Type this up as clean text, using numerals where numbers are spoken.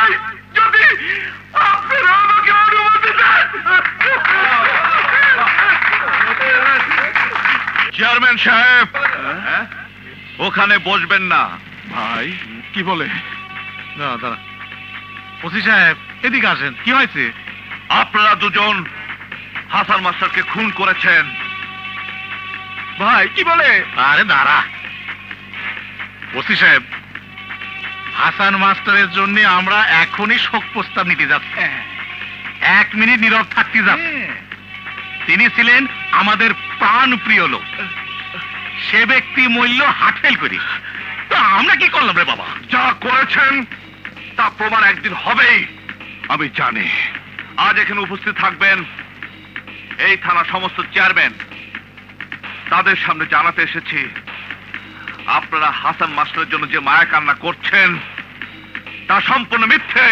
চাই, যদি আপনারা আমাকে অনুমতি দেন। চেয়ারম্যান সাহেব, ওখানে বসবেন না। ভাই কি বলে? না দাঁড়া, ওসি সাহেব এদিকে আসেন। কি হয়েছে? আপনারা দুজন হাসান মাস্টারকে খুন করেছেন। ভাই কি বলে? আরে দাঁড়া, ওসি সাহেব, হাসান মাস্টারের জন্য আমরা এখনই শোক প্রস্তাব নিতে যাচ্ছি। 1 মিনিট নীরব থাকতে যাচ্ছি। তিনি ছিলেন আমাদের প্রাণ প্রিয় লোক, সে ব্যক্তি মূল্য হাটফেল করি। তা আমরা কি করলাম রে বাবা? যা করেছেন তা প্রমাণ একদিন হবেই। আমি জানি আজ এখানে উপস্থিত থাকবেন এই থানা সমস্ত চেয়ারম্যান, তাদের সামনে জানাতে এসেছি আপনারা হাসান মাস্টারের জন্য যে মায়া কান্না করছেন তা সম্পূর্ণ মিথ্যে।